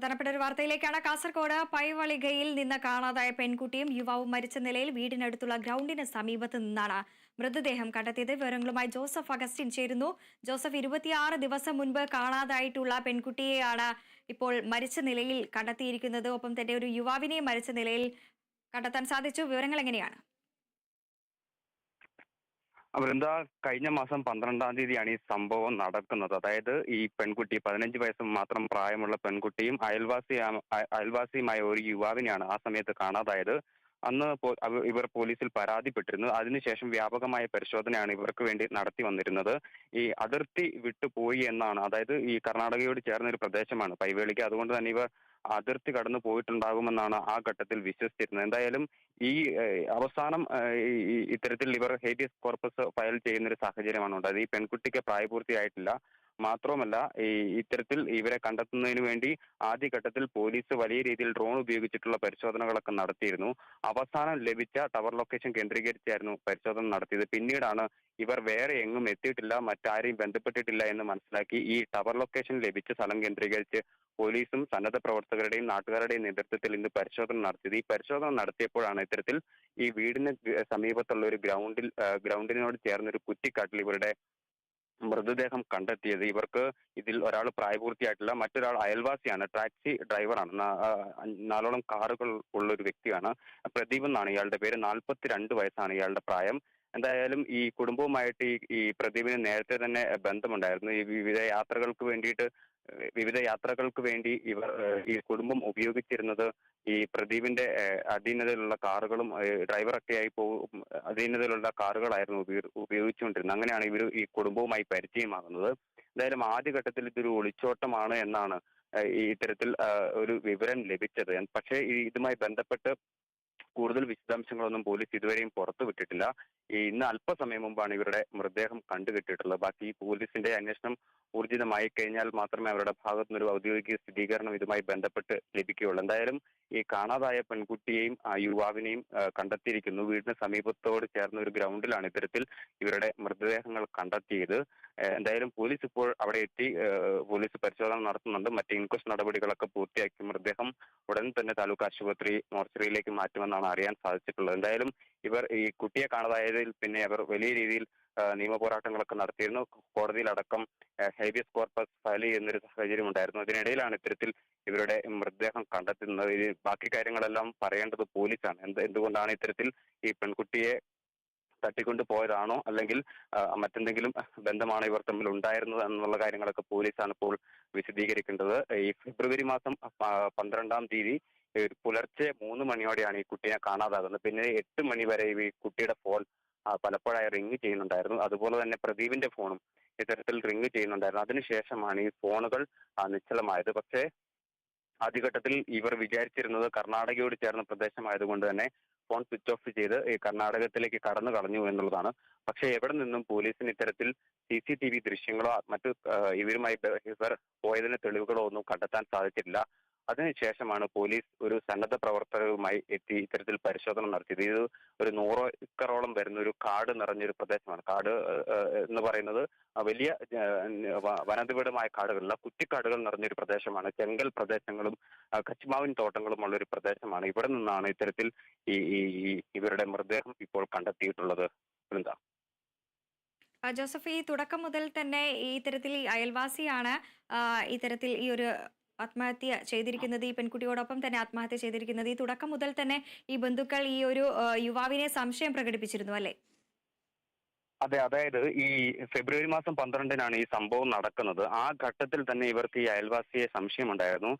പ്രധാനപ്പെട്ട ഒരു വാർത്തയിലേക്കാണ്. കാസർഗോഡ് പൈവളികയിൽ നിന്ന് കാണാതായ പെൺകുട്ടിയും യുവാവും മരിച്ച നിലയിൽ വീടിനടുത്തുള്ള ഗ്രൗണ്ടിന് സമീപത്ത് നിന്നാണ് മൃതദേഹം കണ്ടെത്തിയത്. വിവരങ്ങളുമായി ജോസഫ് അഗസ്റ്റിൻ ചേരുന്നു. ജോസഫ്, 26 ദിവസം മുൻപ് കാണാതായിട്ടുള്ള പെൺകുട്ടിയെയാണ് ഇപ്പോൾ മരിച്ച നിലയിൽ കണ്ടെത്തിയിരിക്കുന്നത്. ഒപ്പം തന്നെ ഒരു യുവാവിനെയും മരിച്ച നിലയിൽ കണ്ടെത്താൻ സാധിച്ചു. വിവരങ്ങൾ എങ്ങനെയാണ്? വൃന്ദ, കഴിഞ്ഞ മാസം 12-ാം തീയതിയാണ് ഈ സംഭവം നടക്കുന്നത്. അതായത് ഈ പെൺകുട്ടി 15 വയസ്സ് മാത്രം പ്രായമുള്ള പെൺകുട്ടിയും അയൽവാസിയുമായ ഒരു യുവാവിനെയാണ് ആ സമയത്ത് കാണാതായത്. അന്ന് ഇവർ പോലീസിൽ പരാതിപ്പെട്ടിരുന്നു. അതിനുശേഷം വ്യാപകമായ പരിശോധനയാണ് ഇവർക്ക് വേണ്ടി നടത്തി വന്നിരുന്നത്. ഈ അതിർത്തി വിട്ടുപോയി എന്നാണ്, അതായത് ഈ കർണാടകയോട് ചേർന്ന ഒരു പ്രദേശമാണ് പൈവേളിക്ക്. അതുകൊണ്ട് തന്നെ ഇവർ അതിർത്തി കടന്നു പോയിട്ടുണ്ടാകുമെന്നാണ് ആ ഘട്ടത്തിൽ വിശ്വസിച്ചിരുന്നത്. എന്തായാലും ഈ അവസാനം ഇത്തരത്തിൽ ഇവർ ഹേബിയസ് കോർപ്പസ് ഫയൽ ചെയ്യുന്ന ഒരു സാഹചര്യമാണ് ഉണ്ടായത്. ഈ പെൺകുട്ടിക്ക് പ്രായപൂർത്തിയായിട്ടില്ല. മാത്രമല്ല, ഇത്തരത്തിൽ ഇവരെ കണ്ടെത്തുന്നതിന് വേണ്ടി ആദ്യഘട്ടത്തിൽ പോലീസ് വലിയ രീതിയിൽ ഡ്രോൺ ഉപയോഗിച്ചിട്ടുള്ള പരിശോധനകളൊക്കെ നടത്തിയിരുന്നു. അവസാനം ലഭിച്ച ടവർ ലൊക്കേഷൻ കേന്ദ്രീകരിച്ചായിരുന്നു പരിശോധന നടത്തിയത്. പിന്നീടാണ് ഇവർ വേറെ എങ്ങും എത്തിയിട്ടില്ല, മറ്റാരെയും ബന്ധപ്പെട്ടിട്ടില്ല എന്ന് മനസ്സിലാക്കി ഈ ടവർ ലൊക്കേഷൻ ലഭിച്ച സ്ഥലം കേന്ദ്രീകരിച്ച് പോലീസും സന്നദ്ധ പ്രവർത്തകരുടെയും നാട്ടുകാരുടെയും നേതൃത്വത്തിൽ ഇന്ന് പരിശോധന നടത്തിയത്. ഈ പരിശോധന നടത്തിയപ്പോഴാണ് ഇത്തരത്തിൽ ഈ വീടിന് സമീപത്തുള്ള ഒരു ഗ്രൗണ്ടിനോട് ചേർന്നൊരു കുറ്റിക്കാട്ടിൽ ഇവരുടെ മൃതദേഹം കണ്ടെത്തിയത്. ഇവർക്ക് ഇതിൽ ഒരാൾ പ്രായപൂർത്തിയായിട്ടില്ല, മറ്റൊരാൾ അയൽവാസിയാണ്, ടാക്സി ഡ്രൈവറാണ്, 4ഓളം കാറുകൾ ഉള്ള ഒരു വ്യക്തിയാണ്. പ്രദീപ് എന്നാണ് ഇയാളുടെ പേര്. 42 വയസ്സാണ് ഇയാളുടെ പ്രായം. എന്തായാലും ഈ കുടുംബവുമായിട്ട് ഈ പ്രദീപിന് നേരത്തെ തന്നെ ബന്ധമുണ്ടായിരുന്നു. ഈ വിവിധ യാത്രകൾക്ക് വേണ്ടി ഇവർ ഈ കുടുംബം ഉപയോഗിച്ചിരുന്നത് ഈ പ്രദീപിന്റെ അധീനതയിലുള്ള കാറുകളും ഡ്രൈവറൊക്കെയായി അധീനതയിലുള്ള കാറുകളായിരുന്നു ഉപയോഗിച്ചുകൊണ്ടിരുന്നത്. അങ്ങനെയാണ് ഇവർ ഈ കുടുംബവുമായി പരിചയമാകുന്നത്. എന്തായാലും ആദ്യഘട്ടത്തിൽ ഇതൊരു ഒളിച്ചോട്ടമാണ് എന്നാണ് ഈ ഇത്തരത്തിൽ ഒരു വിവരം ലഭിച്ചത്. പക്ഷേ ഇതുമായി ബന്ധപ്പെട്ട് കൂടുതൽ വിശദാംശങ്ങളൊന്നും പോലീസ് ഇതുവരെയും പുറത്തുവിട്ടിട്ടില്ല. ഇന്ന് അല്പസമയം മുമ്പാണ് ഇവരുടെ മൃതദേഹം കണ്ടുകിട്ടിയിട്ടുള്ളത്. ബാക്കി പോലീസിന്റെ അന്വേഷണം ഊർജിതമായി കഴിഞ്ഞാൽ മാത്രമേ അവരുടെ ഭാഗത്തു നിന്നൊരു ഔദ്യോഗിക സ്ഥിരീകരണം ഇതുമായി ബന്ധപ്പെട്ട് ലഭിക്കുകയുള്ളൂ. എന്തായാലും ഈ കാണാതായ പെൺകുട്ടിയെയും ആ യുവാവിനെയും കണ്ടെത്തിയിരിക്കുന്നു. വീടിന് സമീപത്തോട് ചേർന്ന ഒരു ഗ്രൗണ്ടിലാണ് ഇത്തരത്തിൽ ഇവരുടെ മൃതദേഹങ്ങൾ കണ്ടെത്തിയത്. എന്തായാലും പോലീസ് ഇപ്പോൾ അവിടെ എത്തി പോലീസ് പരിശോധന നടത്തുന്നുണ്ട്. മറ്റ് ഇൻക്വസ്റ്റ് നടപടികളൊക്കെ പൂർത്തിയാക്കി മൃതദേഹം ഉടൻ തന്നെ താലൂക്ക് ആശുപത്രി മോർച്ചറിയിലേക്ക് മാറ്റുമെന്നാണ് അറിയാൻ സാധിച്ചിട്ടുള്ളത്. എന്തായാലും ഇവർ ഈ കുട്ടിയെ കാണാതായതിൽ പിന്നെ അവർ വലിയ രീതിയിൽ നിയമ പോരാട്ടങ്ങളൊക്കെ നടത്തിയിരുന്നു. കോടതിയിലടക്കം ഹേബിയസ് കോർപ്പസ് ഫയൽ ചെയ്യുന്നൊരു സാഹചര്യം ഉണ്ടായിരുന്നു. അതിനിടയിലാണ് ഇത്തരത്തിൽ ഇവരുടെ മൃതദേഹം കണ്ടെത്തുന്നത്. ബാക്കി കാര്യങ്ങളെല്ലാം പറയേണ്ടത് പോലീസാണ്. എന്തുകൊണ്ടാണ് ഇത്തരത്തിൽ ഈ പെൺകുട്ടിയെ തട്ടിക്കൊണ്ടു പോയതാണോ അല്ലെങ്കിൽ മറ്റെന്തെങ്കിലും ബന്ധമാണോ ഇവർ തമ്മിൽ ഉണ്ടായിരുന്നത് എന്നുള്ള കാര്യങ്ങളൊക്കെ പോലീസാണ് ഇപ്പോൾ വിശദീകരിക്കേണ്ടത്. ഈ ഫെബ്രുവരി മാസം 12-ാം തീയതി പുലർച്ചെ 3 മണിയോടെയാണ് ഈ കുട്ടിയെ കാണാതാകുന്നത്. പിന്നെ 8 മണി വരെ ഈ കുട്ടിയുടെ ഫോൺ പലപ്പോഴായി റിങ് ചെയ്യുന്നുണ്ടായിരുന്നു. അതുപോലെ തന്നെ പ്രദീപിന്റെ ഫോണും ഇത്തരത്തിൽ റിങ് ചെയ്യുന്നുണ്ടായിരുന്നു. അതിനുശേഷമാണ് ഈ ഫോണുകൾ നിശ്ചലമായത്. പക്ഷേ ആദ്യഘട്ടത്തിൽ ഇവർ വിചാരിച്ചിരുന്നത് കർണാടകയോട് ചേർന്ന പ്രദേശമായതുകൊണ്ട് തന്നെ ഫോൺ സ്വിച്ച് ഓഫ് ചെയ്ത് ഈ കർണാടകത്തിലേക്ക് കടന്നു കളഞ്ഞു എന്നുള്ളതാണ്. പക്ഷേ എവിടെ നിന്നും പോലീസിന് ഇത്തരത്തിൽ CCTV ദൃശ്യങ്ങളോ മറ്റു ഇവർ പോയതിന് തെളിവുകളോ ഒന്നും കണ്ടെത്താൻ സാധിച്ചിട്ടില്ല. അതിനുശേഷമാണ് പോലീസ് ഒരു സന്നദ്ധ പ്രവർത്തകരുമായി എത്തി ഇത്തരത്തിൽ പരിശോധന നടത്തിയത്. ഇത് ഒരു 100 ഏക്കറോളം വരുന്ന ഒരു കാട് നിറഞ്ഞൊരു പ്രദേശമാണ്. കാട് എന്ന് പറയുന്നത് വലിയ വനനിബിഡമായ കാടുകളല്ല, കുറ്റിക്കാടുകൾ നിറഞ്ഞൊരു പ്രദേശമാണ്. ചെങ്കൽ പ്രദേശങ്ങളും കച്ചുമാവിൻ തോട്ടങ്ങളും ഉള്ള ഒരു പ്രദേശമാണ്. ഇവിടെ നിന്നാണ് ഇത്തരത്തിൽ ഈ ഇവരുടെ മൃതദേഹം ഇപ്പോൾ കണ്ടെത്തിയിട്ടുള്ളത്. എന്താ ജോസഫ്, ഈ തുടക്കം മുതൽ തന്നെ ഈ ഇത്തരത്തിൽ ഈ അയൽവാസിയാണ് ഇത്തരത്തിൽ ഈ ഒരു ആത്മഹത്യ ചെയ്തിരിക്കുന്നത്, ഈ പെൺകുട്ടിയോടൊപ്പം തന്നെ ആത്മഹത്യ ചെയ്തിരിക്കുന്നത്. ഈ തുടക്കം മുതൽ തന്നെ ഈ ബന്ധുക്കൾ ഈ ഒരു യുവാവിനെ സംശയം പ്രകടിപ്പിച്ചിരുന്നു, അല്ലേ? അതെ, അതായത് ഈ ഫെബ്രുവരി മാസം 12-നാണ് ഈ സംഭവം നടക്കുന്നത്. ആ ഘട്ടത്തിൽ തന്നെ ഇവർക്ക് ഈ അയൽവാസിയെ സംശയമുണ്ടായിരുന്നു.